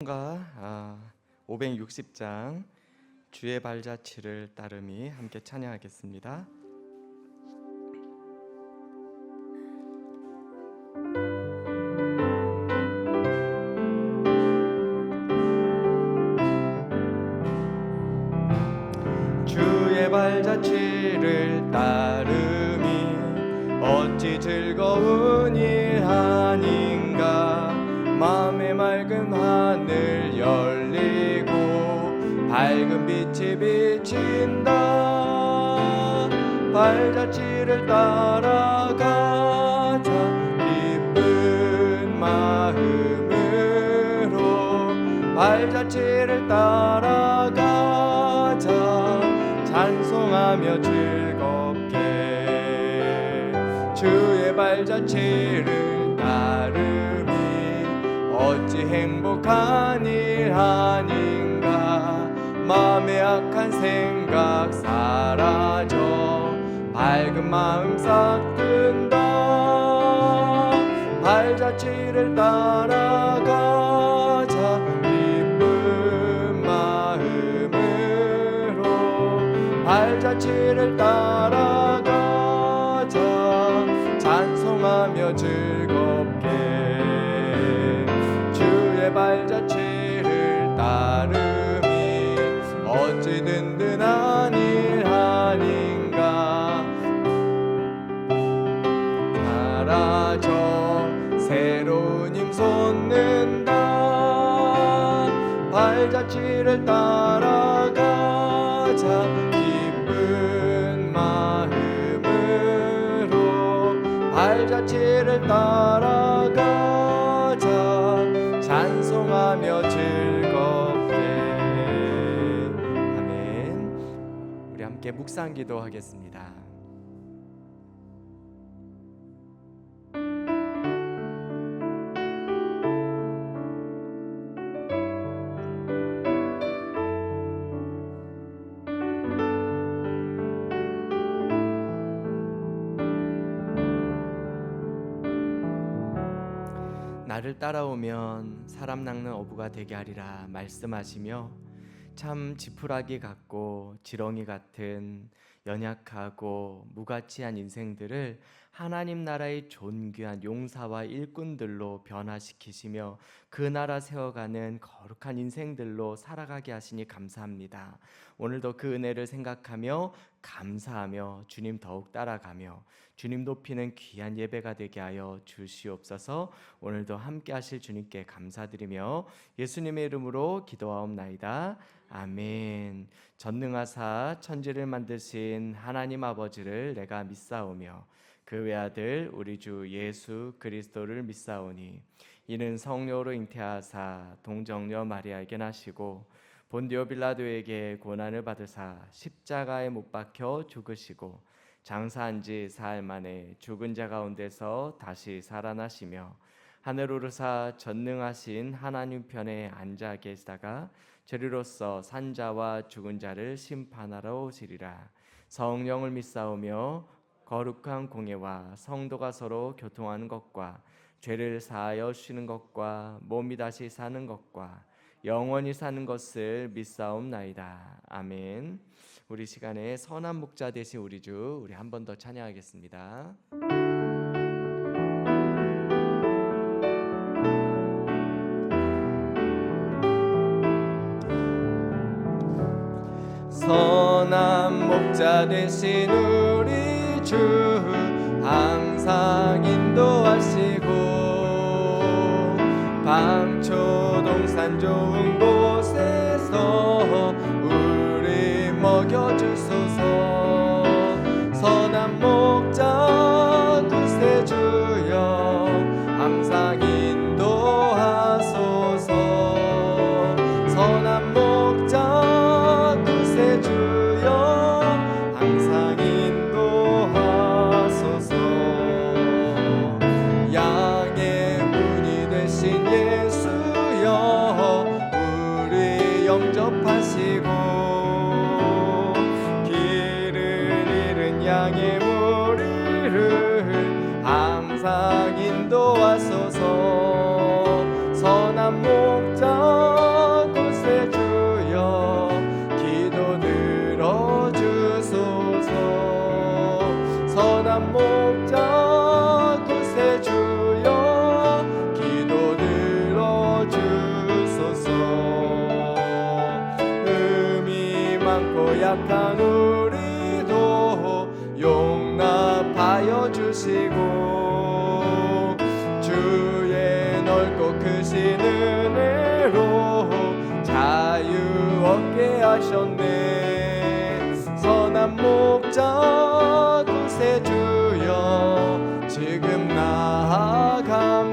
가 560장 주의 발자취를 따름이 함께 찬양하겠습니다. 주의 발자취를 따름이 어찌 즐거운 일 아닌가. 마음의 맑은 하늘 열리고 밝은 빛이 비친다. 발자취를 따라가자 기쁜 마음으로. 발자취를 따라가자 찬송하며 즐겁게. 주의 발자취를 따름이 어찌 행복한 일 아닌가. 마음의 악한 생각 사라져 밝은 마음 싹 든다. 발자취를 따라가자 기쁜 마음으로. 발자취를 따라가자 찬송하며 즐겁게. 발자취를 따름이 어찌 든든한 일 아닌가. 사라져 새로운 힘 솟는다. 발자취를 따라가자 기쁜 마음으로. 발자취를 따라가자 찬송하며 즐겁게. 아멘. 우리 함께 묵상 기도하겠습니다. 나를 따라오면 사람 낚는 어부가 되게 하리라 말씀하시며 참 지푸라기 같고 지렁이 같은 연약하고 무가치한 인생들을 하나님 나라의 존귀한 용사와 일꾼들로 변화시키시며 그 나라 세워가는 거룩한 인생들로 살아가게 하시니 감사합니다. 오늘도 그 은혜를 생각하며 감사하며 주님 더욱 따라가며 주님 높이는 귀한 예배가 되게 하여 주시옵소서. 오늘도 함께 하실 주님께 감사드리며 예수님의 이름으로 기도하옵나이다. 아멘. 전능하사 천지를 만드신 하나님 아버지를 내가 믿사오며 그 외아들 우리 주 예수 그리스도를 믿사오니 이는 성령으로 잉태하사 동정녀 마리아에게 나시고 본디오 빌라도에게 고난을 받으사 십자가에 못 박혀 죽으시고 장사한 지 사흘 만에 죽은 자 가운데서 다시 살아나시며 하늘 오르사 전능하신 하나님 편에 앉아 계시다가 저리로서 산자와 죽은 자를 심판하러 오시리라. 성령을 믿사오며 거룩한 공예와 성도가 서로 교통하는 것과 죄를 사하여 쉬는 것과 몸이 다시 사는 것과 영원히 사는 것을 믿사옵나이다. 아멘. 우리 시간에 선한 목자 되신 우리 주 우리 한 번 더 찬양하겠습니다. 선한 목자 되신 우리 주 항상 인도하시고 방초동산 좋은 곳에서 우리 먹여주소서. 선한 목자 구세주여 항상 인도하시고 주의 넓고 크신 은혜로 자유 얻게 하셨네. 선한 목자 곳에 주여 지금 나아갑니다.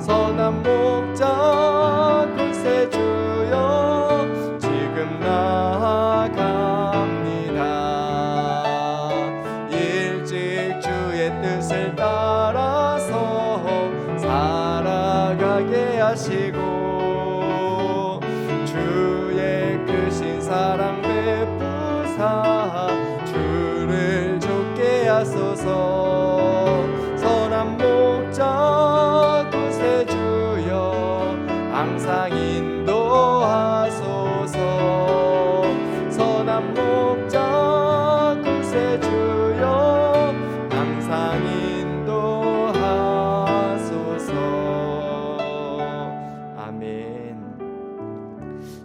선한 목자 곳에 주여 지금 나아갑니다. 일찍 주의 뜻을 따라서 살아가게 하시고 주의 크신 사랑 베푸사 주를 좇게 하소서. 선한 목자 곳에 주여 항상 인도하소서. 선한 목자 곳에 주여 항상 인도하소서. 아멘.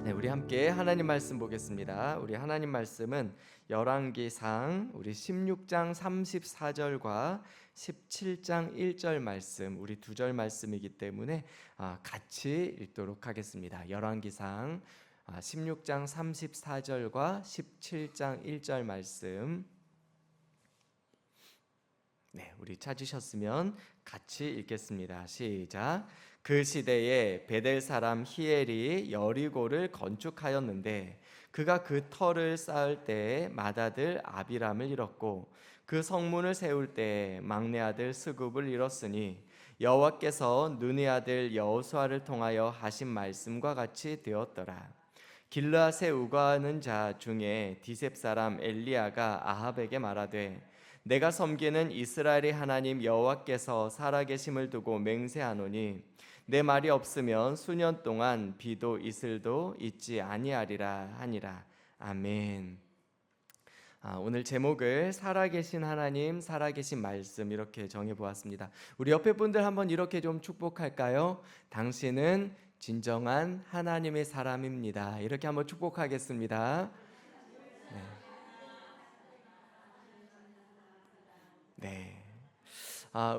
네, 우리 함께 하나님 말씀 보겠습니다. 우리 하나님 말씀은 열왕기상 우리 16장 34절과 17장 1절 말씀, 우리 두 절 말씀이기 때문에 같이 읽도록 하겠습니다. 열왕기상 16장 34절과 17장 1절 말씀. 네, 우리 찾으셨으면 같이 읽겠습니다. 시작. 그 시대에 베델 사람 히엘이 여리고를 건축하였는데 그가 그 터를 쌓을 때에 맏아들 아비람을 잃었고 그 성문을 세울 때에 막내 아들 스굽을 잃었으니 여호와께서 눈의 아들 여호수아를 통하여 하신 말씀과 같이 되었더라. 길르앗에 우거하는 자 중에 디셉 사람 엘리야가 아합에게 말하되 내가 섬기는 이스라엘의 하나님 여호와께서 살아계심을 두고 맹세하노니 내 말이 없으면 수년 동안 비도 이슬도 있지 아니하리라 하니라. 아멘. 오늘 제목을 살아계신 하나님, 살아계신 말씀 이렇게 정해보았습니다. 우리 옆에 분들 한번 이렇게 좀 축복할까요? 당신은 진정한 하나님의 사람입니다. 이렇게 한번 축복하겠습니다. 네.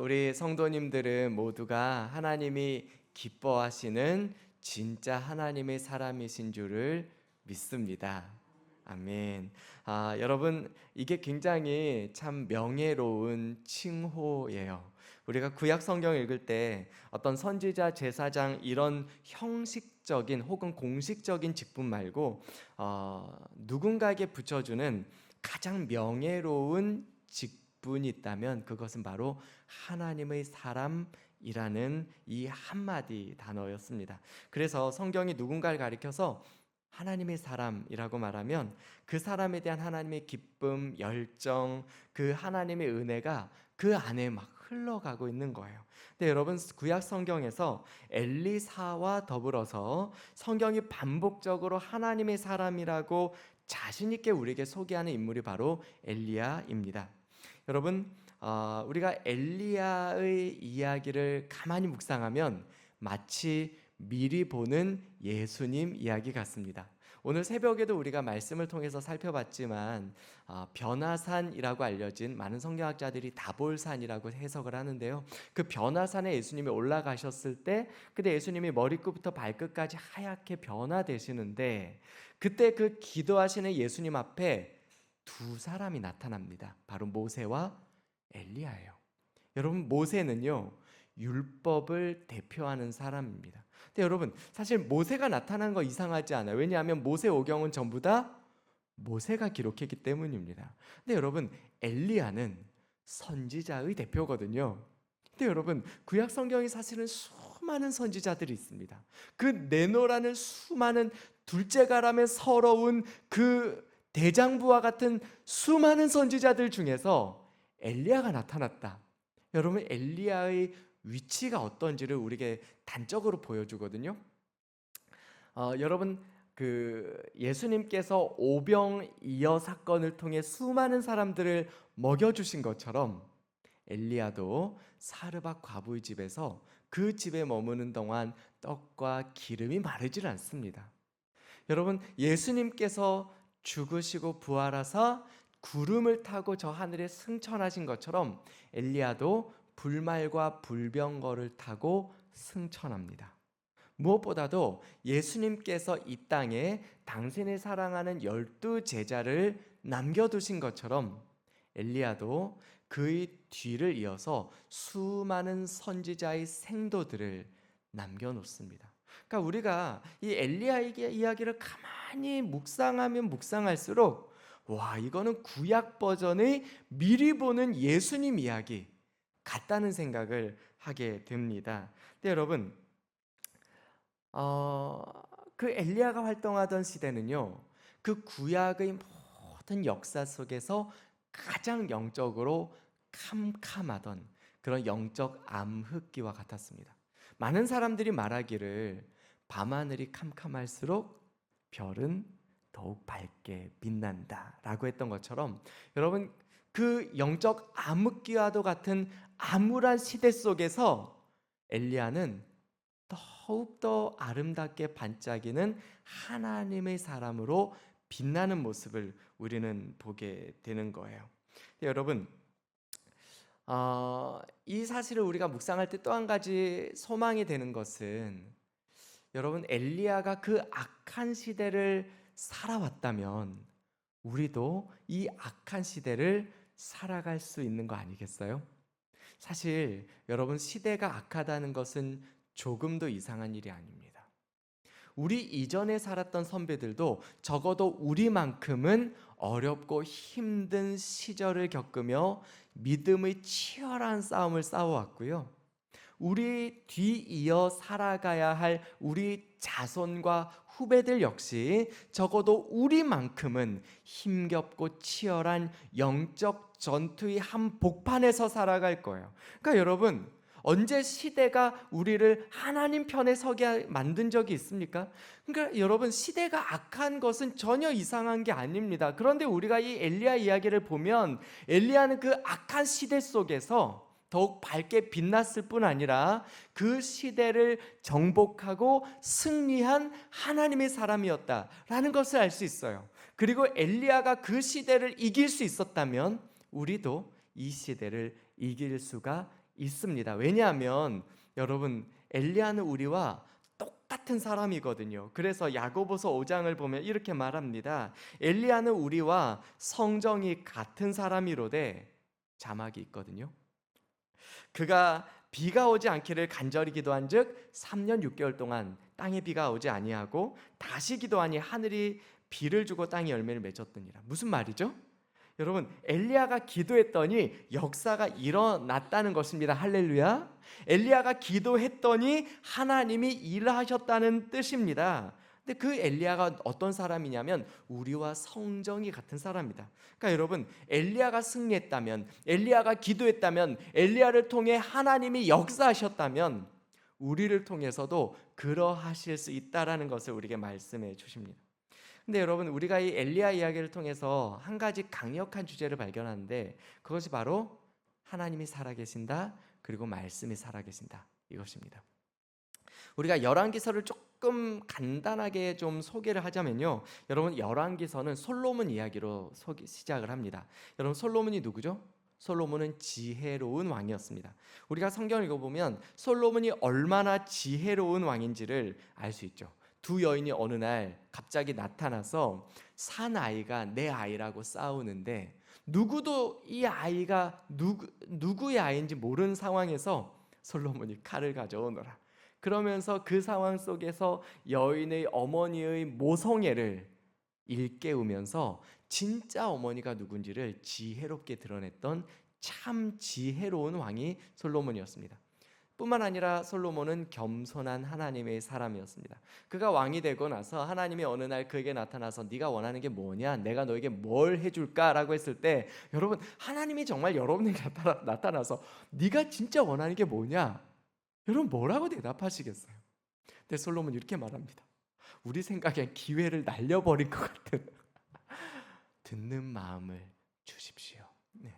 우리 성도님들은 모두가 하나님이 기뻐하시는 진짜 하나님의 사람이신 줄을 믿습니다. 아멘. 여러분, 이게 굉장히 참 명예로운 칭호예요. 우리가 구약 성경 읽을 때 어떤 선지자, 제사장 이런 형식적인 혹은 공식적인 직분 말고 누군가에게 붙여주는 가장 명예로운 직분이 있다면 그것은 바로 하나님의 사람이라는 이 한마디 단어였습니다. 그래서 성경이 누군가를 가리켜서 하나님의 사람이라고 말하면 그 사람에 대한 하나님의 기쁨, 열정, 그 하나님의 은혜가 그 안에 막 흘러가고 있는 거예요. 근데 여러분, 구약 성경에서 엘리사와 더불어서 성경이 반복적으로 하나님의 사람이라고 자신 있게 우리에게 소개하는 인물이 바로 엘리야입니다. 여러분, 우리가 엘리야의 이야기를 가만히 묵상하면 마치 미리 보는 예수님 이야기 같습니다. 오늘 새벽에도 우리가 말씀을 통해서 살펴봤지만 변화산이라고 알려진 많은 성경학자들이 다볼산이라고 해석을 하는데요. 그 변화산에 예수님이 올라가셨을 때 그때 예수님이 머리끝부터 발끝까지 하얗게 변화되시는데 그때 그 기도하시는 예수님 앞에 두 사람이 나타납니다. 바로 모세와 엘리야예요. 여러분, 모세는요 율법을 대표하는 사람입니다. 근데 여러분, 사실 모세가 나타난 거 이상하지 않아요. 왜냐하면 모세 오경은 전부 다 모세가 기록했기 때문입니다. 근데 여러분, 엘리야는 선지자의 대표거든요. 근데 여러분, 구약 성경이 사실은 수많은 선지자들이 있습니다. 그 내노라는 수많은 둘째가라면 서러운 그 대장부와 같은 수많은 선지자들 중에서 엘리야가 나타났다. 여러분, 엘리야의 위치가 어떤지를 우리에게 단적으로 보여주거든요. 여러분, 그 예수님께서 오병이어 사건을 통해 수많은 사람들을 먹여주신 것처럼 엘리야도 사르밧 과부의 집에서 그 집에 머무는 동안 떡과 기름이 마르질 않습니다. 여러분, 예수님께서 죽으시고 부활하사 구름을 타고 저 하늘에 승천하신 것처럼 엘리야도 불말과 불병거를 타고 승천합니다. 무엇보다도 예수님께서 이 땅에 당신을 사랑하는 12제자를 남겨두신 것처럼 엘리야도 그의 뒤를 이어서 수많은 선지자의 생도들을 남겨놓습니다. 그러니까 우리가 이 엘리야의 이야기를 가만히 묵상하면 묵상할수록 와, 이거는 구약 버전의 미리 보는 예수님 이야기 같다는 생각을 하게 됩니다. 근데 여러분, 그 엘리야가 활동하던 시대는요, 그 구약의 모든 역사 속에서 가장 영적으로 캄캄하던 그런 영적 암흑기와 같았습니다. 많은 사람들이 말하기를 밤하늘이 캄캄할수록 별은 더욱 밝게 빛난다 라고 했던 것처럼, 여러분, 그 영적 암흑기와도 같은 암울한 시대 속에서 엘리야는 더욱더 아름답게 반짝이는 하나님의 사람으로 빛나는 모습을 우리는 보게 되는 거예요. 여러분, 이 사실을 우리가 묵상할 때 또 한 가지 소망이 되는 것은, 여러분, 엘리야가 그 악한 시대를 살아왔다면 우리도 이 악한 시대를 살아갈 수 있는 거 아니겠어요? 사실 여러분, 시대가 악하다는 것은 조금도 이상한 일이 아닙니다. 우리 이전에 살았던 선배들도 적어도 우리만큼은 어렵고 힘든 시절을 겪으며 믿음의 치열한 싸움을 싸워왔고요. 우리 뒤이어 살아가야 할 우리 자손과 후배들 역시 적어도 우리만큼은 힘겹고 치열한 영적 전투의 한복판에서 살아갈 거예요. 그러니까 여러분, 언제 시대가 우리를 하나님 편에 서게 만든 적이 있습니까? 그러니까 여러분, 시대가 악한 것은 전혀 이상한 게 아닙니다. 그런데 우리가 이 엘리야 이야기를 보면 엘리야는 그 악한 시대 속에서 더욱 밝게 빛났을 뿐 아니라 그 시대를 정복하고 승리한 하나님의 사람이었다라는 것을 알 수 있어요. 그리고 엘리야가 그 시대를 이길 수 있었다면 우리도 이 시대를 이길 수가 있습니다. 왜냐하면 여러분, 엘리야는 우리와 똑같은 사람이거든요. 그래서 야고보서 5장을 보면 이렇게 말합니다. 엘리야는 우리와 성정이 같은 사람이로되, 자막이 있거든요. 그가 비가 오지 않기를 간절히 기도한즉 3년 6개월 동안 땅에 비가 오지 아니하고 다시 기도하니 하늘이 비를 주고 땅이 열매를 맺었더니라. 무슨 말이죠? 여러분, 엘리야가 기도했더니 역사가 일어났다는 것입니다. 할렐루야. 엘리야가 기도했더니 하나님이 일하셨다는 뜻입니다. 근데 그 엘리야가 어떤 사람이냐면 우리와 성정이 같은 사람이다. 그러니까 여러분, 엘리야가 승리했다면, 엘리야가 기도했다면, 엘리야를 통해 하나님이 역사하셨다면 우리를 통해서도 그러하실 수 있다라는 것을 우리에게 말씀해 주십니다. 근데 여러분, 우리가 이 엘리야 이야기를 통해서 한 가지 강력한 주제를 발견하는데, 그것이 바로 하나님이 살아계신다, 그리고 말씀이 살아계신다, 이것입니다. 우리가 열왕기서를 조금 간단하게 좀 소개를 하자면요, 여러분, 열왕기서는 솔로몬 이야기로 시작을 합니다. 여러분, 솔로몬이 누구죠? 솔로몬은 지혜로운 왕이었습니다. 우리가 성경을 읽어보면 솔로몬이 얼마나 지혜로운 왕인지를 알 수 있죠. 두 여인이 어느 날 갑자기 나타나서 사나이가 내 아이라고 싸우는데, 누구도 이 아이가 누구의 아이인지 모르는 상황에서 솔로몬이 칼을 가져오너라. 그러면서 그 상황 속에서 여인의 어머니의 모성애를 일깨우면서 진짜 어머니가 누군지를 지혜롭게 드러냈던 참 지혜로운 왕이 솔로몬이었습니다. 뿐만 아니라 솔로몬은 겸손한 하나님의 사람이었습니다. 그가 왕이 되고 나서 하나님이 어느 날 그에게 나타나서 네가 원하는 게 뭐냐? 내가 너에게 뭘 해줄까라고 했을 때, 여러분, 하나님이 정말 여러분에게 나타나서 네가 진짜 원하는 게 뭐냐? 여러분, 뭐라고 대답하시겠어요? 근데 솔로몬이 이렇게 말합니다. 우리 생각엔 기회를 날려버릴 것 같은 듣는 마음을 주십시오. 네.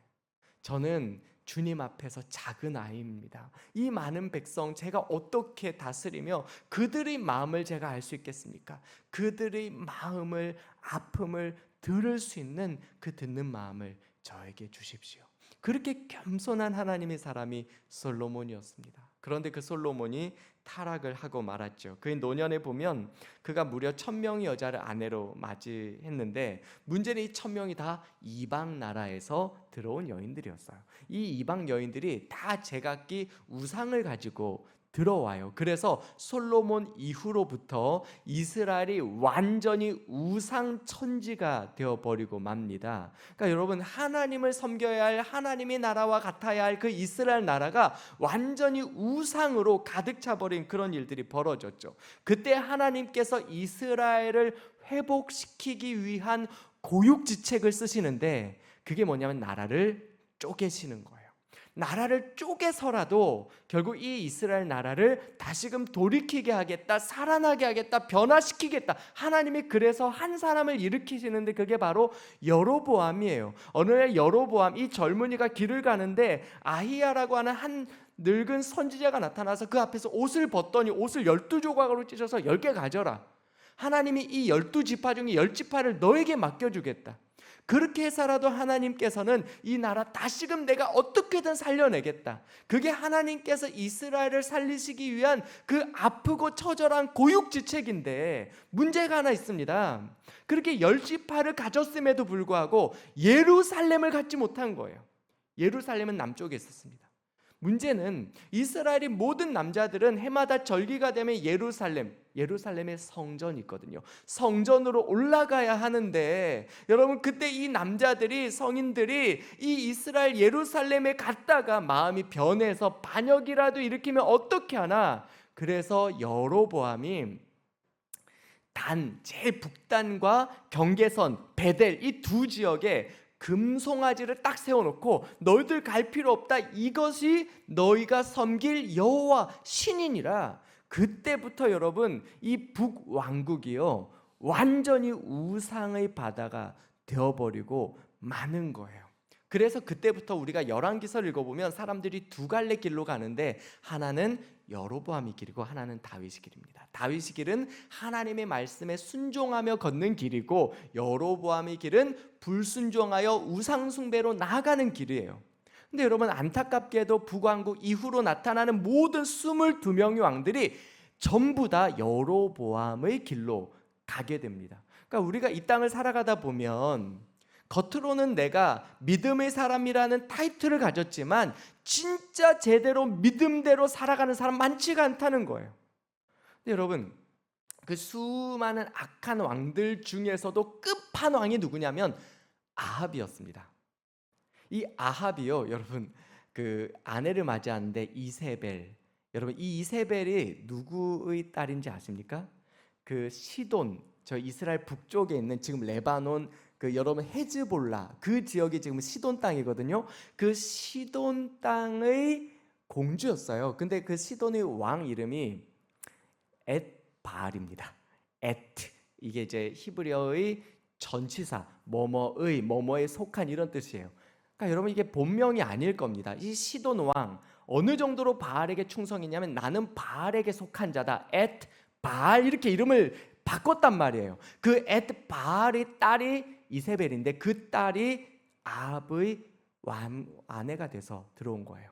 저는 주님 앞에서 작은 아이입니다. 이 많은 백성 제가 어떻게 다스리며 그들의 마음을 제가 알 수 있겠습니까? 그들의 마음을, 아픔을 들을 수 있는 그 듣는 마음을 저에게 주십시오. 그렇게 겸손한 하나님의 사람이 솔로몬이었습니다. 그런데 그 솔로몬이 타락을 하고 말았죠. 그의 노년에 보면 그가 무려 1000명의 여자를 아내로 맞이했는데, 문제는 이 1000명이 다 이방 나라에서 들어온 여인들이었어요. 이 이방 여인들이 다 제각기 우상을 가지고 들어와요. 그래서 솔로몬 이후로부터 이스라엘이 완전히 우상 천지가 되어버리고 맙니다. 그러니까 여러분, 하나님을 섬겨야 할, 하나님의 나라와 같아야 할 그 이스라엘 나라가 완전히 우상으로 가득 차버린 그런 일들이 벌어졌죠. 그때 하나님께서 이스라엘을 회복시키기 위한 고육지책을 쓰시는데, 그게 뭐냐면 나라를 쪼개시는 거예요. 나라를 쪼개서라도 결국 이 이스라엘 나라를 다시금 돌이키게 하겠다, 살아나게 하겠다, 변화시키겠다. 하나님이 그래서 한 사람을 일으키시는데 그게 바로 여로보암이에요. 어느 날 여로보암, 이 젊은이가 길을 가는데 아히야라고 하는 한 늙은 선지자가 나타나서 그 앞에서 옷을 벗더니 옷을 12조각으로 찢어서 10개 가져라. 하나님이 이 12지파 중에 10지파를 너에게 맡겨주겠다. 그렇게 해서라도 하나님께서는 이 나라 다시금 내가 어떻게든 살려내겠다. 그게 하나님께서 이스라엘을 살리시기 위한 그 아프고 처절한 고육지책인데, 문제가 하나 있습니다. 그렇게 10지파를 가졌음에도 불구하고 예루살렘을 갖지 못한 거예요. 예루살렘은 남쪽에 있었습니다. 문제는 이스라엘의 모든 남자들은 해마다 절기가 되면 예루살렘에 성전이 있거든요. 성전으로 올라가야 하는데, 여러분, 그때 이 남자들이, 성인들이 이 이스라엘 예루살렘에 갔다가 마음이 변해서 반역이라도 일으키면 어떻게 하나. 그래서 여로보암이 제일 북단과 경계선 베델 이 두 지역에 금송아지를 딱 세워놓고 너희들 갈 필요 없다, 이것이 너희가 섬길 여호와 신이니라. 그때부터 여러분, 이 북왕국이요 완전히 우상의 바다가 되어버리고 마는 거예요. 그래서 그때부터 우리가 열왕기서를 읽어보면 사람들이 두 갈래 길로 가는데, 하나는 여로보암의 길이고 하나는 다윗의 길입니다. 다윗의 길은 하나님의 말씀에 순종하며 걷는 길이고, 여로보암의 길은 불순종하여 우상숭배로 나아가는 길이에요. 근데 여러분, 안타깝게도 북왕국 이후로 나타나는 모든 22명의 왕들이 전부 다 여로보암의 길로 가게 됩니다. 그러니까 우리가 이 땅을 살아가다 보면 겉으로는 내가 믿음의 사람이라는 타이틀을 가졌지만 진짜 제대로 믿음대로 살아가는 사람 많지가 않다는 거예요. 근데 여러분, 그 수많은 악한 왕들 중에서도 끝판왕이 누구냐면 아합이었습니다. 이 아합이요, 여러분, 그 아내를 맞이하는데 이세벨. 여러분, 이 이세벨이 누구의 딸인지 아십니까? 그 시돈, 저 이스라엘 북쪽에 있는 지금 레바논, 그 여러분 헤즈볼라 그 지역이 지금 시돈 땅이거든요. 그 시돈 땅의 공주였어요. 근데 그 시돈의 왕 이름이 엣바알입니다. 이게 이제 히브리어의 전치사, 뭐뭐에 속한 이런 뜻이에요. 그러니까 여러분, 이게 본명이 아닐 겁니다. 이 시돈 왕 어느 정도로 바알에게 충성했냐면, 나는 바알에게 속한 자다, 엣바알, 이렇게 이름을 바꿨단 말이에요. 그 엣바알의 딸이 이세벨인데, 그 딸이 아합의 아내가 돼서 들어온 거예요.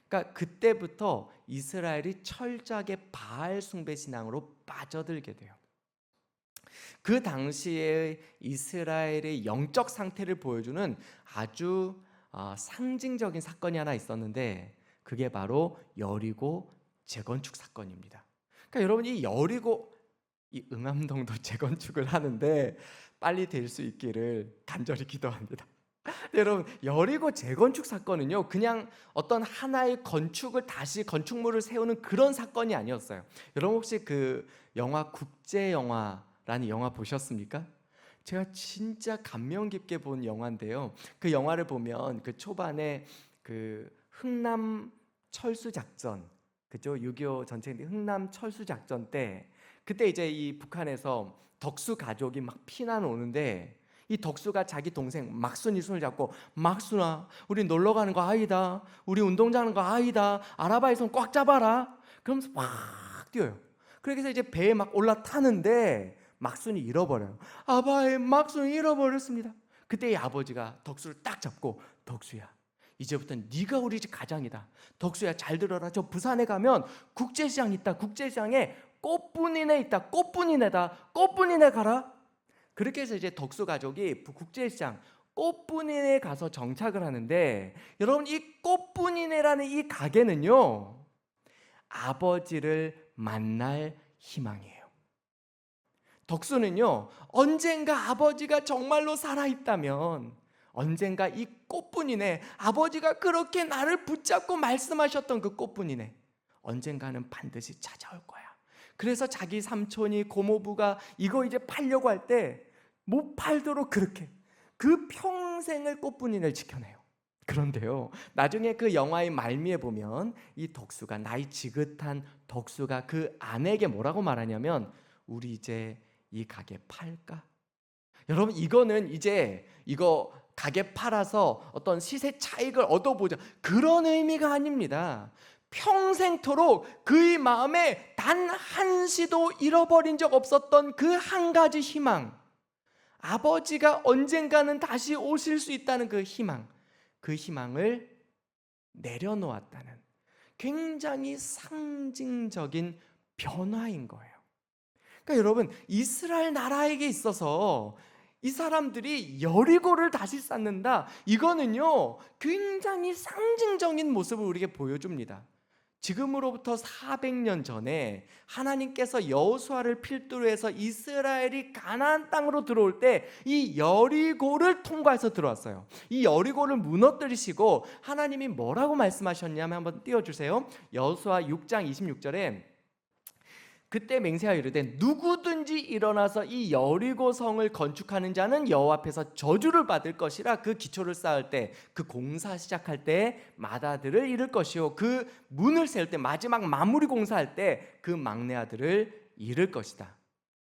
그러니까 그때부터 이스라엘이 철저하게 바알 숭배 신앙으로 빠져들게 돼요. 그 당시에 이스라엘의 영적 상태를 보여주는 아주 상징적인 사건이 하나 있었는데, 그게 바로 여리고 재건축 사건입니다. 그러니까 여러분, 이 여리고, 이 응암동도 재건축을 하는데 빨리 될 수 있기를 간절히 기도합니다. 여러분, 여리고 재건축 사건은요 그냥 어떤 하나의 건축을 다시 건축물을 세우는 그런 사건이 아니었어요. 여러분, 혹시 그 영화 국제영화라는 영화 보셨습니까? 제가 진짜 감명 깊게 본 영화인데요, 그 영화를 보면 그 초반에 그 흥남 철수 작전, 그죠? 6.25 전쟁 흥남 철수 작전 때, 그때 이제 이 북한에서 덕수 가족이 막 피난 오는데, 이 덕수가 자기 동생 막순이 손을 잡고, 막순아, 우리 놀러 가는 거 아니다, 우리 운동장 하는 거 아니다, 아라바의 손 꽉 잡아라, 그러면서 막 뛰어요. 그래서 이제 배에 막 올라타는데 막순이 잃어버려요. 아바의 막순이 잃어버렸습니다. 그때 이 아버지가 덕수를 딱 잡고, 덕수야, 이제부터는 네가 우리 집 가장이다. 덕수야, 잘 들어라. 저 부산에 가면 국제시장 있다. 국제시장에 꽃분이네 있다. 꽃분이네다. 꽃분이네 가라. 그렇게 해서 이제 덕수 가족이 국제시장 꽃분이네 가서 정착을 하는데, 여러분, 이 꽃분이네라는 이 가게는요, 아버지를 만날 희망이에요. 덕수는요, 언젠가 아버지가 정말로 살아있다면, 언젠가 이 꽃분이네, 아버지가 그렇게 나를 붙잡고 말씀하셨던 그 꽃분이네, 언젠가는 반드시 찾아올 거야. 그래서 자기 삼촌이, 고모부가 이거 이제 팔려고 할 때 못 팔도록 그렇게 그 평생을 꽃분이네를 지켜내요. 그런데요, 나중에 그 영화의 말미에 보면 이 덕수가, 나이 지긋한 덕수가 그 아내에게 뭐라고 말하냐면, 우리 이제 이 가게 팔까? 여러분, 이거는 이제 이거 가게 팔아서 어떤 시세 차익을 얻어보자, 그런 의미가 아닙니다. 평생토록 그의 마음에 단 한시도 잃어버린 적 없었던 그 한 가지 희망, 아버지가 언젠가는 다시 오실 수 있다는 그 희망, 그 희망을 내려놓았다는 굉장히 상징적인 변화인 거예요. 그러니까 여러분, 이스라엘 나라에게 있어서 이 사람들이 여리고를 다시 쌓는다, 이거는요 굉장히 상징적인 모습을 우리에게 보여줍니다. 지금으로부터 400년 전에 하나님께서 여호수아를 필두로 해서 이스라엘이 가나안 땅으로 들어올 때 이 여리고를 통과해서 들어왔어요. 이 여리고를 무너뜨리시고 하나님이 뭐라고 말씀하셨냐면, 한번 띄워주세요. 여호수아 6장 26절에 그때 맹세하여 이르되 누구든지 일어나서 이 여리고 성을 건축하는 자는 여호와 앞에서 저주를 받을 것이라. 그 기초를 쌓을 때, 그 공사 시작할 때 맏아들을 잃을 것이요, 그 문을 세울 때, 마지막 마무리 공사할 때 그 막내 아들을 잃을 것이다.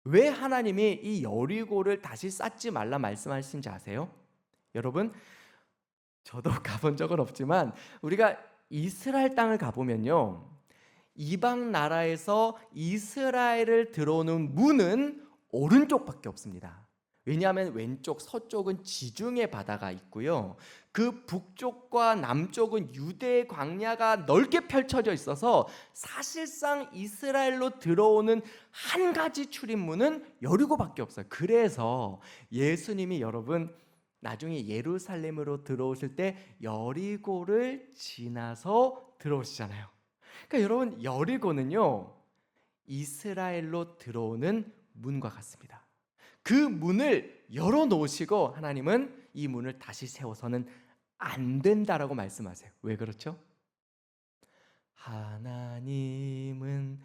왜 하나님이 이 여리고를 다시 쌓지 말라 말씀하신지 아세요? 여러분, 저도 가본 적은 없지만 우리가 이스라엘 땅을 가보면요, 이방 나라에서 이스라엘을 들어오는 문은 오른쪽밖에 없습니다. 왜냐하면 왼쪽, 서쪽은 지중해 바다가 있고요, 그 북쪽과 남쪽은 유대의 광야가 넓게 펼쳐져 있어서 사실상 이스라엘로 들어오는 한 가지 출입문은 여리고밖에 없어요. 그래서 예수님이, 여러분, 나중에 예루살렘으로 들어오실 때 여리고를 지나서 들어오시잖아요. 그러니까 여러분, 여리고는요 이스라엘로 들어오는 문과 같습니다. 그 문을 열어놓으시고 하나님은 이 문을 다시 세워서는 안 된다라고 말씀하세요. 왜 그렇죠? 하나님은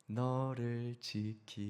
너를 지키시는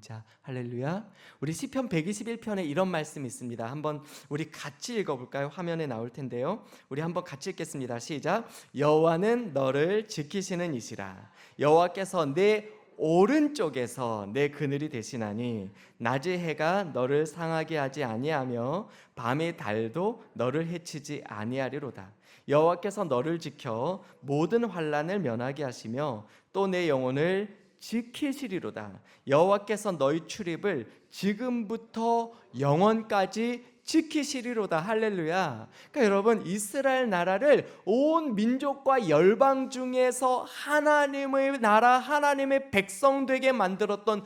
자. 할렐루야. 우리 시편 121편에 이런 말씀이 있습니다. 한번 우리 같이 읽어볼까요? 화면에 나올 텐데요, 우리 한번 같이 읽겠습니다. 시작. 여호와는 너를 지키시는 이시라. 여호와께서 내 오른쪽에서 내 그늘이 되시나니 낮의 해가 너를 상하게 하지 아니하며 밤의 달도 너를 해치지 아니하리로다. 여호와께서 너를 지켜 모든 환난을 면하게 하시며 또 내 영혼을 지키시리로다. 여호와께서 너희 출입을 지금부터 영원까지 지키시리로다. 할렐루야. 그러니까 여러분, 이스라엘 나라를 온 민족과 열방 중에서 하나님의 나라, 하나님의 백성 되게 만들었던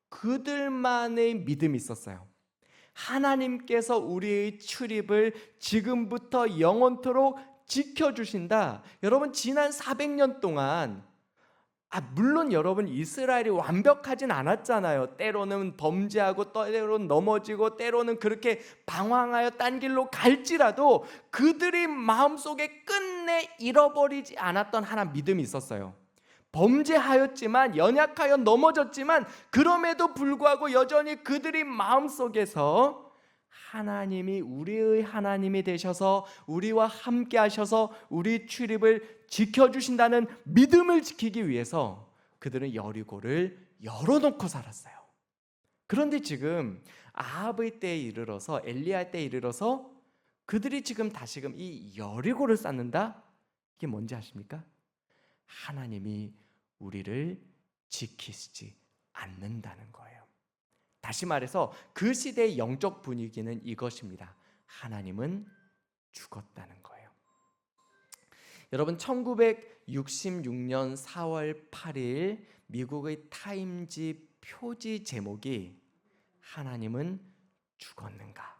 그들만의 믿음이 있었어요. 하나님께서 우리의 출입을 지금부터 영원토록 지켜주신다. 여러분, 지난 400년 동안 물론 여러분, 이스라엘이 완벽하진 않았잖아요. 때로는 범죄하고 때로는 넘어지고 때로는 그렇게 방황하여 딴 길로 갈지라도 그들이 마음속에 끝내 잃어버리지 않았던 하나 믿음이 있었어요. 범죄하였지만, 연약하여 넘어졌지만, 그럼에도 불구하고 여전히 그들이 마음속에서 하나님이 우리의 하나님이 되셔서 우리와 함께 하셔서 우리 출입을 지켜주신다는 믿음을 지키기 위해서 그들은 여리고를 열어놓고 살았어요. 그런데 지금 아합의 때에 이르러서, 엘리야 때에 이르러서 그들이 지금 다시금 이 여리고를 쌓는다? 이게 뭔지 아십니까? 하나님이 우리를 지키시지 않는다는 거예요. 다시 말해서 그 시대의 영적 분위기는 이것입니다. 하나님은 죽었다는 거예요. 여러분, 1966년 4월 8일 미국의 타임지 표지 제목이 하나님은 죽었는가?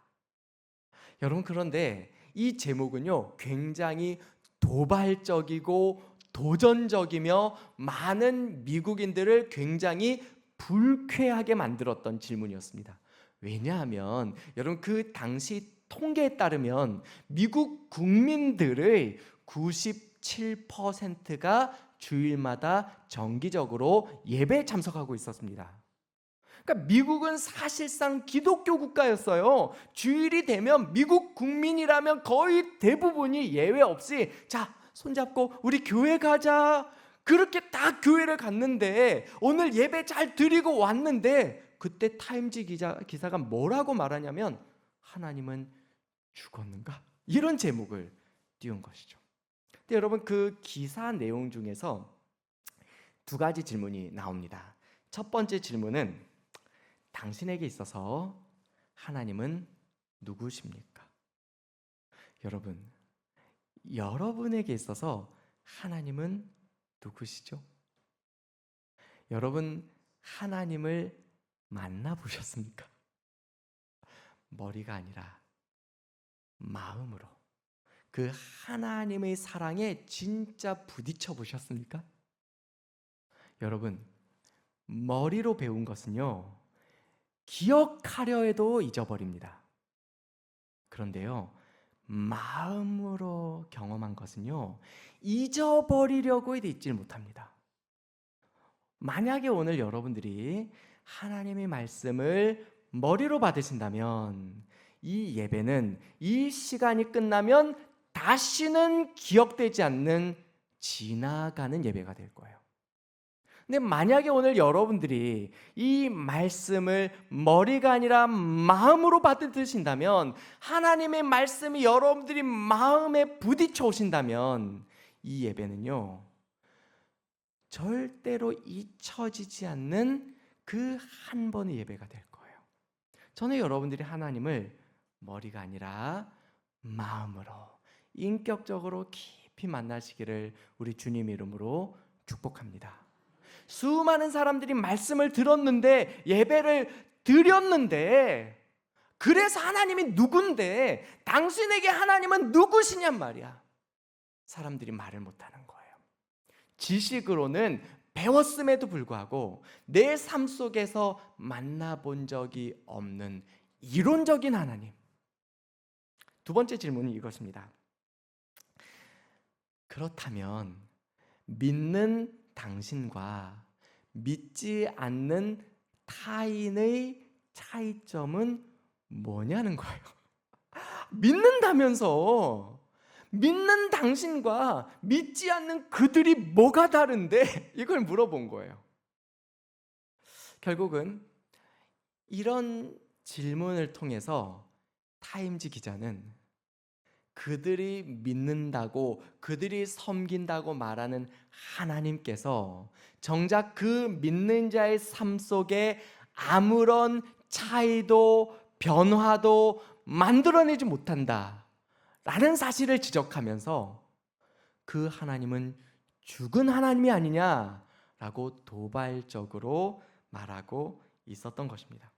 여러분, 그런데 이 제목은요, 굉장히 도발적이고 도전적이며 많은 미국인들을 굉장히 불쾌하게 만들었던 질문이었습니다. 왜냐하면 여러분, 그 당시 통계에 따르면 미국 국민들의 97%가 주일마다 정기적으로 예배에 참석하고 있었습니다. 그러니까 미국은 사실상 기독교 국가였어요. 주일이 되면 미국 국민이라면 거의 대부분이 예외 없이 자, 손잡고 우리 교회 가자. 그렇게 다 교회를 갔는데 오늘 예배 잘 드리고 왔는데 그때 타임지 기사가 뭐라고 말하냐면 하나님은 죽었는가? 이런 제목을 띄운 것이죠. 근데 여러분, 그 기사 내용 중에서 두 가지 질문이 나옵니다. 첫 번째 질문은 당신에게 있어서 하나님은 누구십니까? 여러분, 여러분에게 있어서 하나님은 누구시죠? 여러분, 하나님을 만나보셨습니까? 머리가 아니라 마음으로 그 하나님의 사랑에 진짜 부딪혀 보셨습니까? 여러분, 머리로 배운 것은요, 기억하려 해도 잊어버립니다. 그런데요, 마음으로 경험한 것은요, 잊어버리려고 해도 잊질 못합니다. 만약에 오늘 여러분들이 하나님의 말씀을 머리로 받으신다면 이 예배는 이 시간이 끝나면 다시는 기억되지 않는 지나가는 예배가 될 거예요. 근데 만약에 오늘 여러분들이 이 말씀을 머리가 아니라 마음으로 받으신다면, 하나님의 말씀이 여러분들이 마음에 부딪혀 오신다면 이 예배는요, 절대로 잊혀지지 않는 그 한 번의 예배가 될 거예요. 저는 여러분들이 하나님을 머리가 아니라 마음으로 인격적으로 깊이 만나시기를 우리 주님 이름으로 축복합니다. 수많은 사람들이 말씀을 들었는데, 예배를 드렸는데, 그래서 하나님이 누군데, 당신에게 하나님은 누구시냔 말이야. 사람들이 말을 못하는 거예요. 지식으로는 배웠음에도 불구하고 내 삶 속에서 만나본 적이 없는 이론적인 하나님. 두 번째 질문은 이것입니다. 그렇다면 믿는 당신과 믿지 않는 타인의 차이점은 뭐냐는 거예요. 믿는다면서 믿는 당신과 믿지 않는 그들이 뭐가 다른데? 이걸 물어본 거예요. 결국은 이런 질문을 통해서 타임지 기자는 그들이 믿는다고, 그들이 섬긴다고 말하는 하나님께서 정작 그 믿는 자의 삶 속에 아무런 차이도 변화도 만들어내지 못한다 라는 사실을 지적하면서 그 하나님은 죽은 하나님이 아니냐라고 도발적으로 말하고 있었던 것입니다.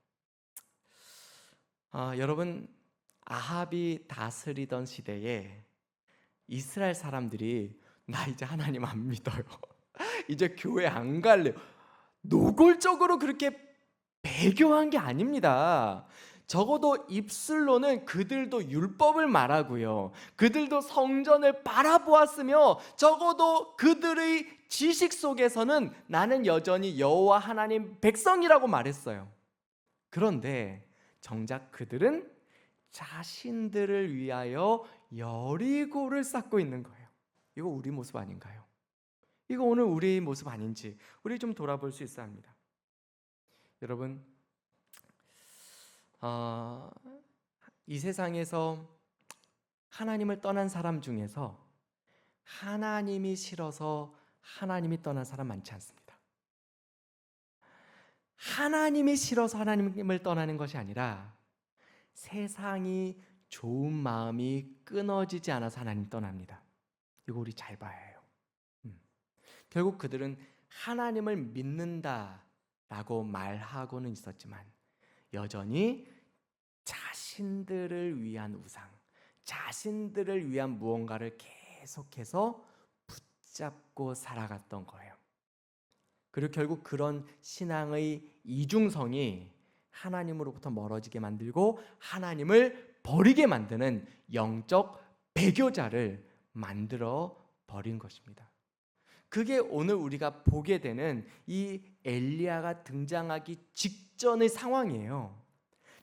여러분, 아합이 다스리던 시대에 이스라엘 사람들이 나 이제 하나님 안 믿어요. 이제 교회 안 갈래요. 노골적으로 그렇게 배교한 게 아닙니다. 적어도 입술로는 그들도 율법을 말하고요, 그들도 성전을 바라보았으며 적어도 그들의 지식 속에서는 나는 여전히 여호와 하나님 백성이라고 말했어요. 그런데 정작 그들은 자신들을 위하여 여리고를 쌓고 있는 거예요. 이거 우리 모습 아닌가요? 이거 오늘 우리의 모습 아닌지 우리 좀 돌아볼 수 있어야 합니다. 여러분, 이 세상에서 하나님을 떠난 사람 중에서 하나님이 싫어서 하나님이 떠난 사람 많지 않습니다. 하나님이 싫어서 하나님을 떠나는 것이 아니라 세상이 좋은 마음이 끊어지지 않아서 하나님 떠납니다. 이거 우리 잘 봐야 해요. 결국 그들은 하나님을 믿는다라고 말하고는 있었지만 여전히 자신들을 위한 우상, 자신들을 위한 무언가를 계속해서 붙잡고 살아갔던 거예요. 그리고 결국 그런 신앙의 이중성이 하나님으로부터 멀어지게 만들고 하나님을 버리게 만드는 영적 배교자를 만들어 버린 것입니다. 그게 오늘 우리가 보게 되는 이 엘리야가 등장하기 직전의 상황이에요.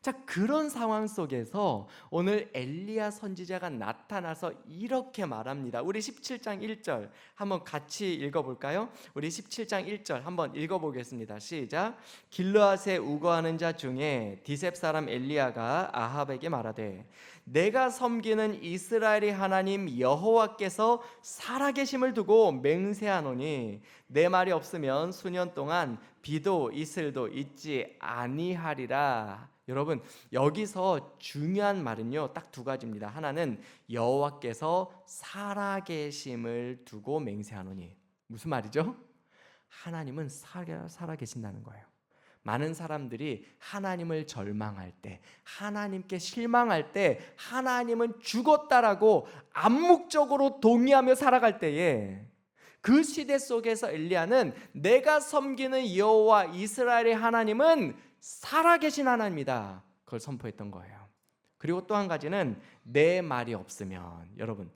자, 그런 상황 속에서 오늘 엘리야 선지자가 나타나서 이렇게 말합니다. 우리 17장 1절 한번 같이 읽어볼까요? 우리 17장 1절 한번 읽어보겠습니다. 시작. 길르앗에 우거하는 자 중에 디셉 사람 엘리야가 아합에게 말하되 내가 섬기는 이스라엘의 하나님 여호와께서 살아계심을 두고 맹세하노니 내 말이 없으면 수년 동안 비도 이슬도 있지 아니하리라. 여러분, 여기서 중요한 말은요 딱 두 가지입니다. 하나는 여호와께서 살아계심을 두고 맹세하노니, 무슨 말이죠? 하나님은 살아계신다는 거예요. 많은 사람들이 하나님을 절망할 때, 하나님께 실망할 때 하나님은 죽었다라고 암묵적으로 동의하며 살아갈 때에 그 시대 속에서 엘리야는 내가 섬기는 여호와 이스라엘의 하나님은 살아계신 하나님이다, 그걸 선포했던 거예요. 그리고 또 한 가지는 내 말이 없으면, 여러분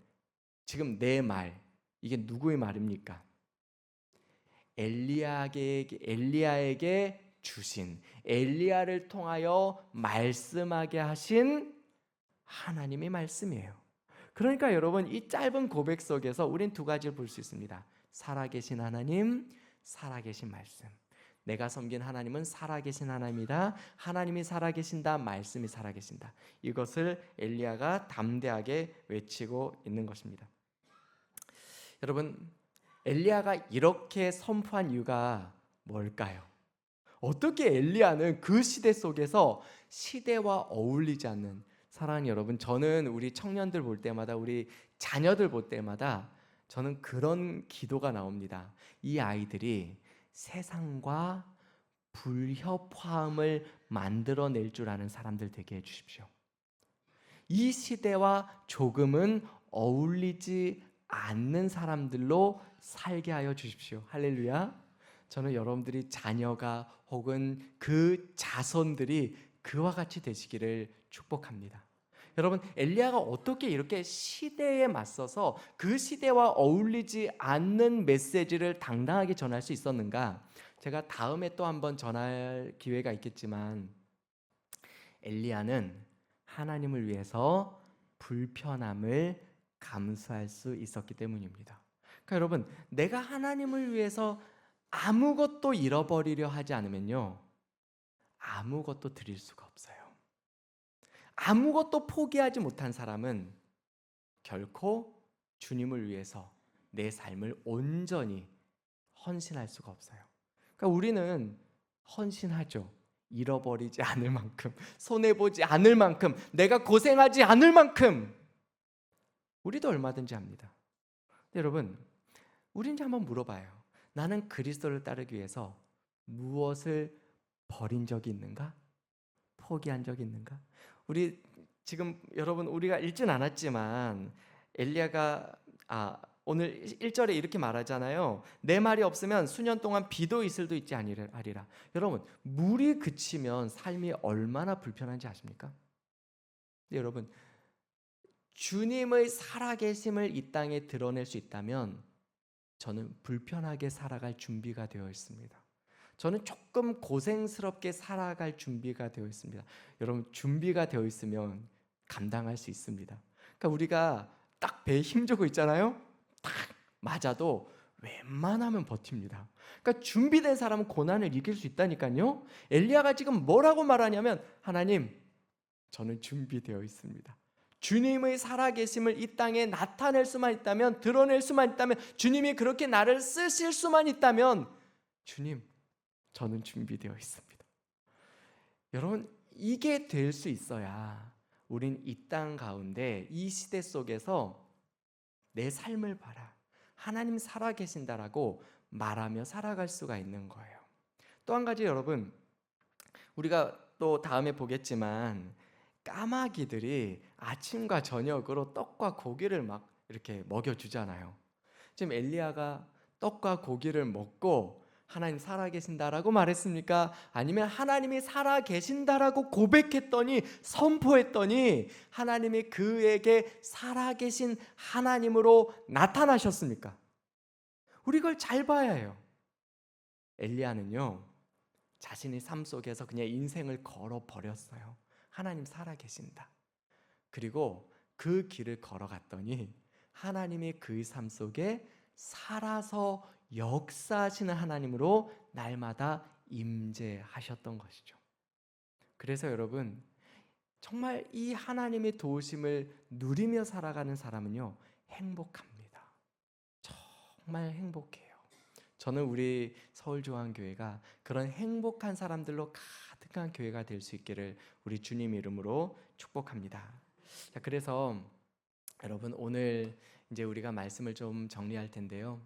지금 내 말, 이게 누구의 말입니까? 엘리야에게 주신, 엘리야를 통하여 말씀하게 하신 하나님의 말씀이에요. 그러니까 여러분, 이 짧은 고백 속에서 우린 두 가지를 볼 수 있습니다. 살아계신 하나님, 살아계신 말씀. 내가 섬긴 하나님은 살아계신 하나님이다. 하나님이 살아계신다. 말씀이 살아계신다. 이것을 엘리야가 담대하게 외치고 있는 것입니다. 여러분, 엘리야가 이렇게 선포한 이유가 뭘까요? 어떻게 엘리야는 그 시대 속에서 시대와 어울리지 않는, 사랑하는 여러분, 저는 우리 청년들 볼 때마다, 우리 자녀들 볼 때마다 저는 그런 기도가 나옵니다. 이 아이들이 세상과 불협화음을 만들어낼 줄 아는 사람들 되게 해주십시오. 이 시대와 조금은 어울리지 않는 사람들로 살게 하여 주십시오. 할렐루야. 저는 여러분들이 자녀가 혹은 그 자손들이 그와 같이 되시기를 축복합니다. 여러분, 엘리야가 어떻게 이렇게 시대에 맞서서 그 시대와 어울리지 않는 메시지를 당당하게 전할 수 있었는가? 제가 다음에 또 한번 전할 기회가 있겠지만, 엘리야는 하나님을 위해서 불편함을 감수할 수 있었기 때문입니다. 그러니까 여러분, 내가 하나님을 위해서 아무것도 잃어버리려 하지 않으면요, 아무것도 드릴 수가 없어요. 아무것도 포기하지 못한 사람은 결코 주님을 위해서 내 삶을 온전히 헌신할 수가 없어요. 그러니까 우리는 헌신하죠. 잃어버리지 않을 만큼, 손해보지 않을 만큼, 내가 고생하지 않을 만큼 우리도 얼마든지 합니다. 근데 여러분, 우린 이제 한번 물어봐요. 나는 그리스도를 따르기 위해서 무엇을 버린 적이 있는가? 포기한 적이 있는가? 우리 지금 여러분, 우리가 읽진 않았지만 엘리야가 오늘 1절에 이렇게 말하잖아요. 내 말이 없으면 수년 동안 비도 이슬도 있지 아니하리라. 여러분, 물이 그치면 삶이 얼마나 불편한지 아십니까? 여러분, 주님의 살아계심을 이 땅에 드러낼 수 있다면 저는 불편하게 살아갈 준비가 되어 있습니다. 저는 조금 고생스럽게 살아갈 준비가 되어 있습니다. 여러분, 준비가 되어 있으면 감당할 수 있습니다. 그러니까 우리가 딱 배에 힘주고 있잖아요. 딱 맞아도 웬만하면 버팁니다. 그러니까 준비된 사람은 고난을 이길 수 있다니까요. 엘리야가 지금 뭐라고 말하냐면, 하나님, 저는 준비되어 있습니다. 주님의 살아계심을 이 땅에 나타낼 수만 있다면, 드러낼 수만 있다면, 주님이 그렇게 나를 쓰실 수만 있다면, 주님, 저는 준비되어 있습니다. 여러분, 이게 될 수 있어야 우린 이 땅 가운데 이 시대 속에서 내 삶을 봐라, 하나님 살아계신다라고 말하며 살아갈 수가 있는 거예요. 또 한 가지, 여러분, 우리가 또 다음에 보겠지만 까마귀들이 아침과 저녁으로 떡과 고기를 막 이렇게 먹여주잖아요. 지금 엘리야가 떡과 고기를 먹고 하나님 살아계신다라고 말했습니까? 아니면 하나님이 살아계신다라고 고백했더니, 선포했더니 하나님이 그에게 살아계신 하나님으로 나타나셨습니까? 우리 그걸 잘 봐야 해요. 엘리야는요, 자신의 삶 속에서 그냥 인생을 걸어버렸어요. 하나님 살아계신다. 그리고 그 길을 걸어갔더니 하나님이 그의 삶 속에 살아서 역사하시는 하나님으로 날마다 임재하셨던 것이죠. 그래서 여러분, 정말 이 하나님의 도우심을 누리며 살아가는 사람은요, 행복합니다. 정말 행복해요. 저는 우리 서울중앙교회가 그런 행복한 사람들로 가득한 교회가 될 수 있기를 우리 주님 이름으로 축복합니다. 자, 그래서 여러분, 오늘 이제 우리가 말씀을 좀 정리할 텐데요.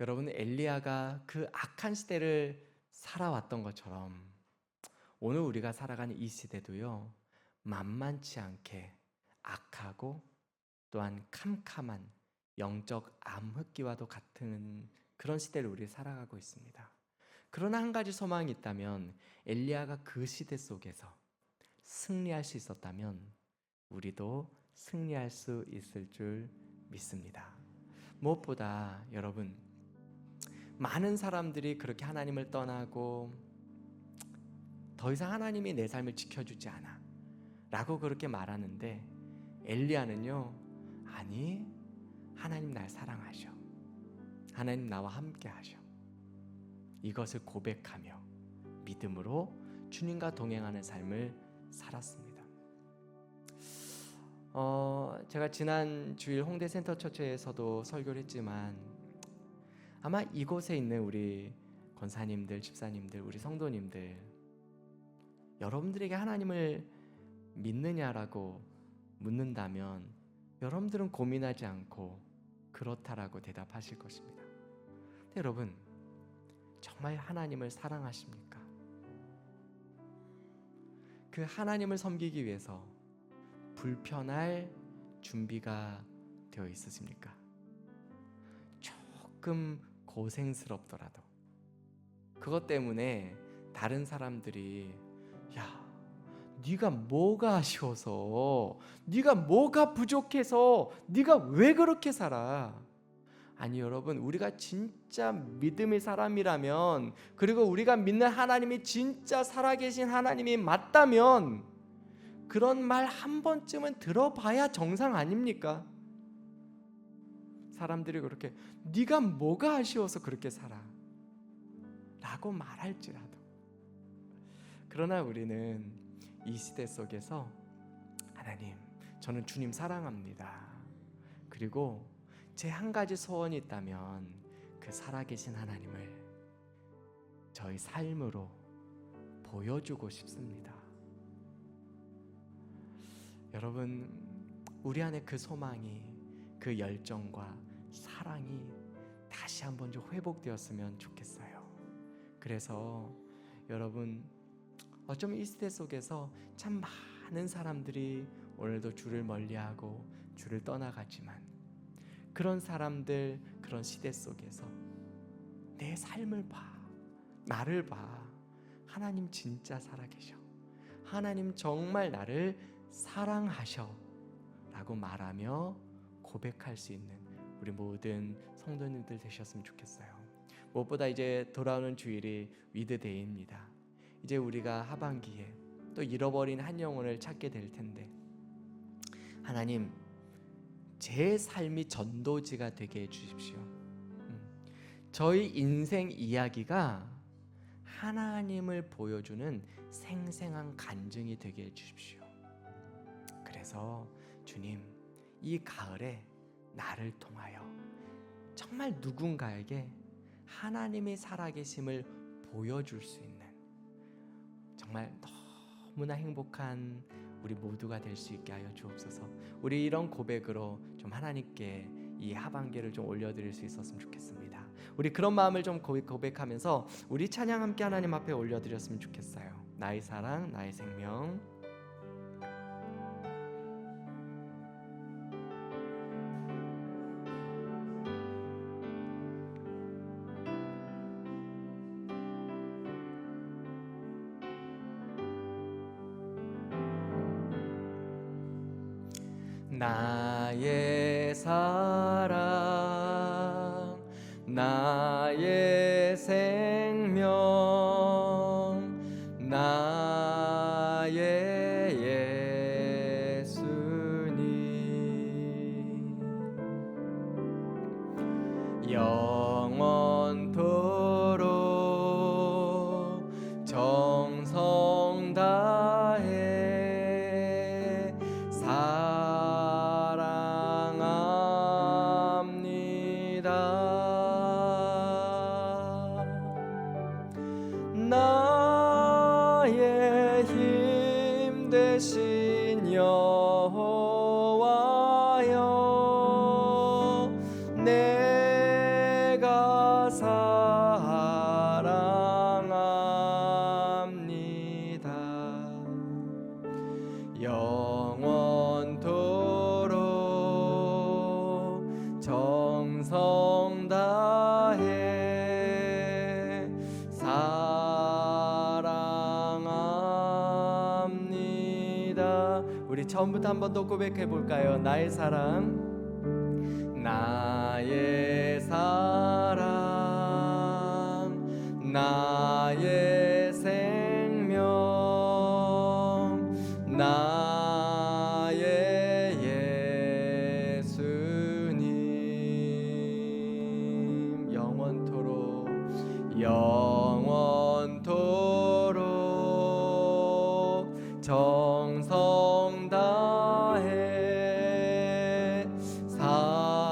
여러분, 엘리야가 그 악한 시대를 살아왔던 것처럼 오늘 우리가 살아가는 이 시대도요, 만만치 않게 악하고 또한 캄캄한 영적 암흑기와도 같은 그런 시대를 우리 살아가고 있습니다. 그러나 한 가지 소망이 있다면, 엘리야가 그 시대 속에서 승리할 수 있었다면 우리도 승리할 수 있을 줄 믿습니다. 무엇보다 여러분, 많은 사람들이 그렇게 하나님을 떠나고 더 이상 하나님이 내 삶을 지켜주지 않아 라고 그렇게 말하는데, 엘리야는요, 아니, 하나님 날 사랑하셔, 하나님 나와 함께 하셔, 이것을 고백하며 믿음으로 주님과 동행하는 삶을 살았습니다. 제가 지난 주일 홍대 센터처치에서도 설교를 했지만 아마 이곳에 있는 우리 권사님들, 집사님들, 우리 성도님들, 여러분들에게 하나님을 믿느냐라고 묻는다면 여러분들은 고민하지 않고 그렇다라고 대답하실 것입니다. 근데 여러분, 정말 하나님을 사랑하십니까? 그 하나님을 섬기기 위해서 불편할 준비가 되어 있으십니까? 조금 고생스럽더라도 그것 때문에 다른 사람들이, 야, 네가 뭐가 아쉬워서, 네가 뭐가 부족해서, 네가 왜 그렇게 살아? 아니 여러분, 우리가 진짜 믿음의 사람이라면, 그리고 우리가 믿는 하나님이 진짜 살아계신 하나님이 맞다면 그런 말 한 번쯤은 들어봐야 정상 아닙니까? 사람들이 그렇게 네가 뭐가 아쉬워서 그렇게 살아 라고 말할지라도, 그러나 우리는 이 시대 속에서 하나님, 저는 주님 사랑합니다, 그리고 제 한 가지 소원이 있다면 그 살아계신 하나님을 저희 삶으로 보여주고 싶습니다. 여러분, 우리 안에 그 소망이, 그 열정과 사랑이 다시 한번 좀 회복되었으면 좋겠어요. 그래서 여러분, 어쩌면 이 시대 속에서 참 많은 사람들이 오늘도 주를 멀리하고 주를 떠나가지만, 그런 사람들, 그런 시대 속에서 내 삶을 봐, 나를 봐, 하나님 진짜 살아계셔, 하나님 정말 나를 사랑하셔 라고 말하며 고백할 수 있는 우리 모든 성도님들 되셨으면 좋겠어요. 무엇보다 이제 돌아오는 주일이 위드데이입니다. 이제 우리가 하반기에 또 잃어버린 한 영혼을 찾게 될 텐데, 하나님, 제 삶이 전도지가 되게 해주십시오. 저희 인생 이야기가 하나님을 보여주는 생생한 간증이 되게 해주십시오. 그래서 주님, 이 가을에 나를 통하여 정말 누군가에게 하나님의 살아계심을 보여줄 수 있는, 정말 너무나 행복한 우리 모두가 될 수 있게 하여 주옵소서. 우리 이런 고백으로 좀 하나님께 이 하반기를 좀 올려드릴 수 있었으면 좋겠습니다. 우리 그런 마음을 좀 고백하면서 우리 찬양 함께 하나님 앞에 올려드렸으면 좋겠어요. 나의 사랑, 나의 생명. 나의 사랑, 나의 생명, 나의 예수님, 영원토록 정성 다해 나의 힘 되신 여호와여, 내가 사랑합니다. 영원토록 정성 다해 사랑합니다. 우리 처음부터 한 번 더 고백해 볼까요? 나의 사랑, 나의 사랑, 나의 생명, 나의 예수님, 영원토록 정성 다해 사랑합니다.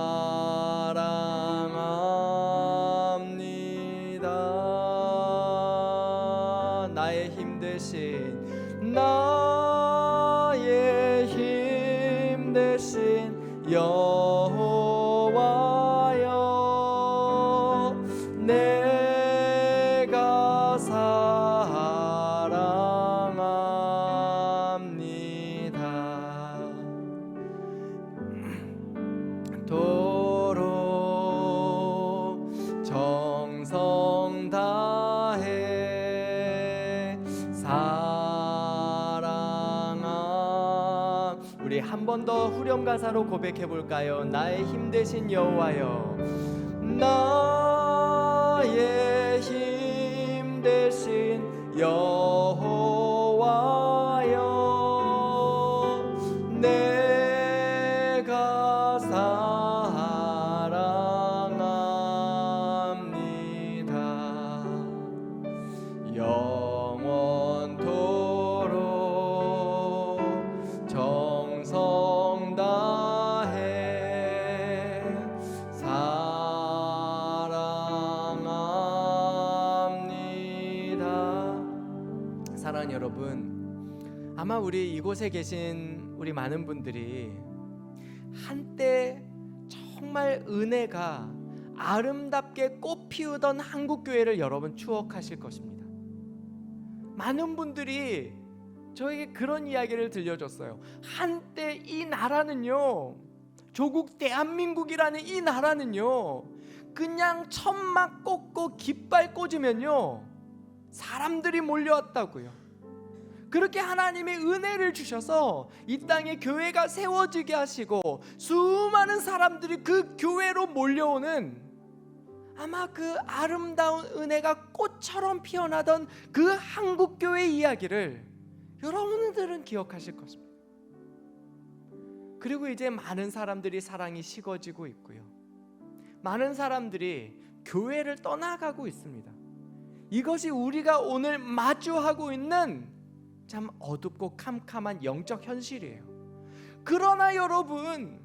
나의 힘 대신 여호와여, 내가 사랑합니다. 도록 정성 다해 우리 한 번 더 후렴 가사로 고백해 볼까요? 나의 힘 되신 여호와여, 나의 힘 되신 여호와여, 내가 사랑합니다. 영원토록 정성 다해 사랑합니다. 사랑하는 여러분, 아마 우리 이곳에 계신 우리 많은 분들이 한때 정말 은혜가 아름답게 꽃 피우던 한국교회를 여러분 추억하실 것입니다. 많은 분들이 저에게 그런 이야기를 들려줬어요. 한때 이 나라는요, 조국 대한민국이라는 이 나라는요, 그냥 천막 꽂고 깃발 꽂으면요 사람들이 몰려왔다고요. 그렇게 하나님의 은혜를 주셔서 이 땅에 교회가 세워지게 하시고 수많은 사람들이 그 교회로 몰려오는, 아마 그 아름다운 은혜가 꽃처럼 피어나던 그 한국교회 이야기를 여러분들은 기억하실 것입니다. 그리고 이제 많은 사람들이 사랑이 식어지고 있고요, 많은 사람들이 교회를 떠나가고 있습니다. 이것이 우리가 오늘 마주하고 있는 참 어둡고 캄캄한 영적 현실이에요. 그러나 여러분,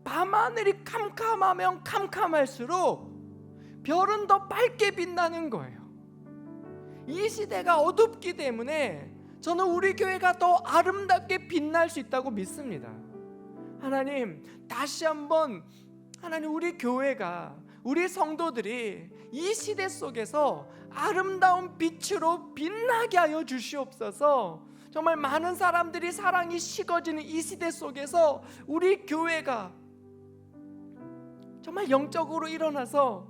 밤하늘이 캄캄하면 캄캄할수록 별은 더 밝게 빛나는 거예요. 이 시대가 어둡기 때문에 저는 우리 교회가 더 아름답게 빛날 수 있다고 믿습니다. 하나님, 다시 한번 하나님, 우리 교회가, 우리 성도들이 이 시대 속에서 아름다운 빛으로 빛나게 하여 주시옵소서. 정말 많은 사람들이 사랑이 식어지는 이 시대 속에서 우리 교회가 정말 영적으로 일어나서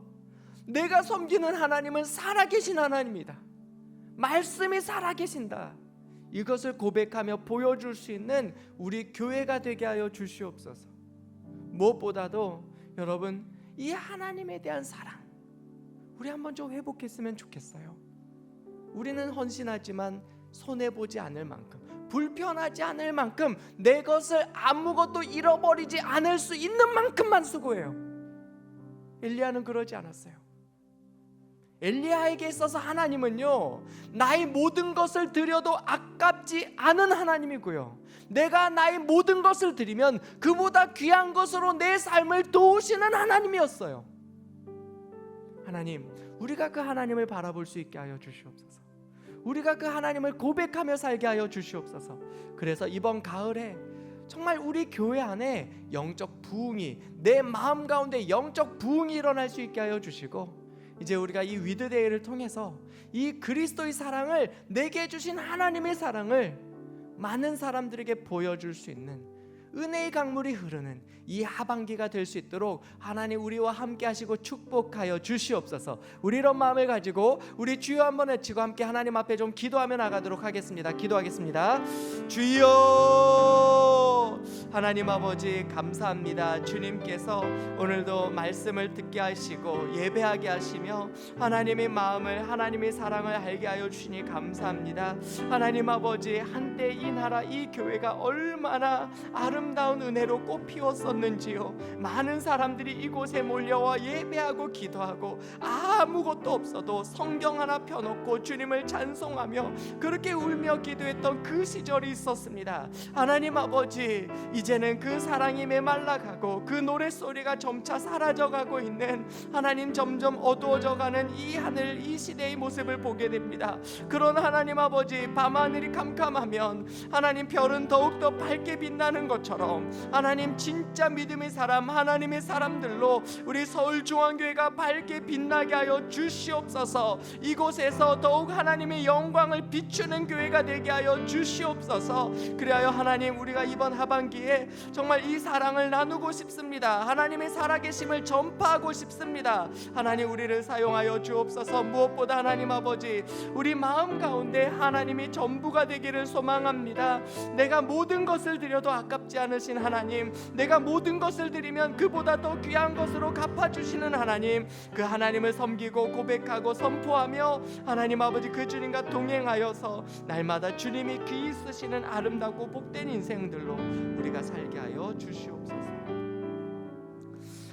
내가 섬기는 하나님은 살아계신 하나님이다, 말씀이 살아계신다, 이것을 고백하며 보여줄 수 있는 우리 교회가 되게 하여 주시옵소서. 무엇보다도 여러분, 이 하나님에 대한 사랑 우리 한번 좀 회복했으면 좋겠어요. 우리는 헌신하지만 손해보지 않을 만큼, 불편하지 않을 만큼, 내 것을 아무것도 잃어버리지 않을 수 있는 만큼만 수고해요. 엘리야는 그러지 않았어요. 엘리야에게 있어서 하나님은요, 나의 모든 것을 드려도 아깝지 않은 하나님이고요, 내가 나의 모든 것을 드리면 그보다 귀한 것으로 내 삶을 도우시는 하나님이었어요. 하나님, 우리가 그 하나님을 바라볼 수 있게 하여 주시옵소서. 우리가 그 하나님을 고백하며 살게 하여 주시옵소서. 그래서 이번 가을에 정말 우리 교회 안에 영적 부흥이, 내 마음 가운데 영적 부흥이 일어날 수 있게 하여 주시고, 이제 우리가 이 위드데이를 통해서 이 그리스도의 사랑을, 내게 주신 하나님의 사랑을 많은 사람들에게 보여줄 수 있는 은혜의 강물이 흐르는 이 하반기가 될 수 있도록 하나님 우리와 함께 하시고 축복하여 주시옵소서. 우리 이런 마음을 가지고 우리 주여 한번 외치고 함께 하나님 앞에 좀 기도하며 나가도록 하겠습니다. 기도하겠습니다. 주여, 하나님 아버지 감사합니다. 주님께서 오늘도 말씀을 듣게 하시고 예배하게 하시며 하나님의 마음을, 하나님의 사랑을 알게 하여 주시니 감사합니다. 하나님 아버지, 한때 이 나라, 이 교회가 얼마나 아름다운 은혜로 꽃피웠었는지요. 많은 사람들이 이곳에 몰려와 예배하고 기도하고 아무것도 없어도 성경 하나 펴놓고 주님을 찬송하며 그렇게 울며 기도했던 그 시절이 있었습니다. 하나님 아버지, 이제는 그 사랑이 메말라가고 그 노랫소리가 점차 사라져가고 있는, 하나님 점점 어두워져가는 이 하늘, 이 시대의 모습을 보게 됩니다. 그런 하나님 아버지, 밤하늘이 캄캄하면 하나님 별은 더욱더 밝게 빛나는 것처럼 하나님 진짜 믿음의 사람, 하나님의 사람들로 우리 서울중앙교회가 밝게 빛나게 하여 주시옵소서. 이곳에서 더욱 하나님의 영광을 비추는 교회가 되게 하여 주시옵소서. 그리하여 하나님, 우리가 이번 하반기에 정말 이 사랑을 나누고 싶습니다. 하나님의 살아계심을 전파하고 싶습니다. 하나님, 우리를 사용하여 주옵소서. 무엇보다 하나님 아버지, 우리 마음 가운데 하나님이 전부가 되기를 소망합니다. 내가 모든 것을 드려도 아깝지 않으신 하나님, 내가 모든 것을 드리면 그보다 더 귀한 것으로 갚아주시는 하나님, 그 하나님을 섬기고 고백하고 선포하며 하나님 아버지, 그 주님과 동행하여서 날마다 주님이 귀히 쓰시는 아름답고 복된 인생들로 우리가 살게 하여 주시옵소서.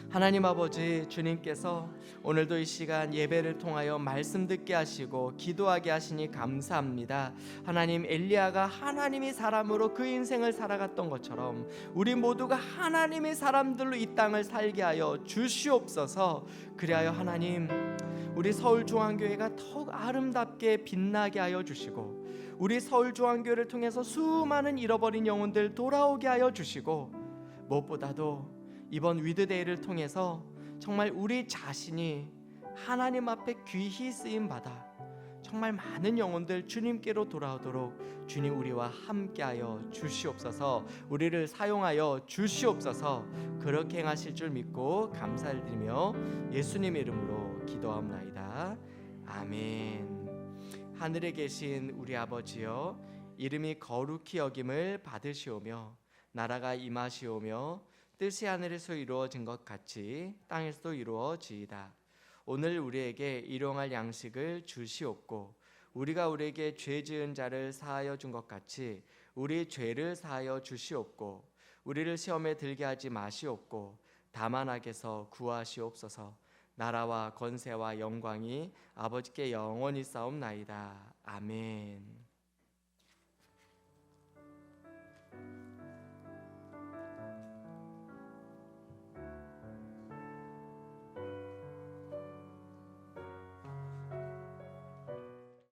하나님 아버지, 주님께서 오늘도 이 시간 예배를 통하여 말씀 듣게 하시고 기도하게 하시니 감사합니다. 하나님, 엘리야가 하나님의 사람으로 그 인생을 살아갔던 것처럼 우리 모두가 하나님의 사람들로 이 땅을 살게 하여 주시옵소서. 그리하여 하나님, 우리 서울중앙교회가 더욱 아름답게 빛나게 하여 주시고, 우리 서울중앙교회를 통해서 수많은 잃어버린 영혼들 돌아오게 하여 주시고, 무엇보다도 이번 위드데이를 통해서 정말 우리 자신이 하나님 앞에 귀히 쓰임 받아 정말 많은 영혼들 주님께로 돌아오도록 주님 우리와 함께하여 주시옵소서. 우리를 사용하여 주시옵소서. 그렇게 행하실 줄 믿고 감사를 드리며 예수님의 이름으로 기도하옵나이다. 아멘. 하늘에 계신 우리 아버지여, 이름이 거룩히 여김을 받으시오며 나라가 임하시오며 뜻이 하늘에서 이루어진 것 같이 땅에서도 이루어지이다. 오늘 우리에게 일용할 양식을 주시옵고 우리가 우리에게 죄 지은 자를 사하여 준 것 같이 우리 죄를 사하여 주시옵고 우리를 시험에 들게 하지 마시옵고 다만 악에서 구하시옵소서. 나라와 권세와 영광이 아버지께 영원히 싸움나이다. 아멘.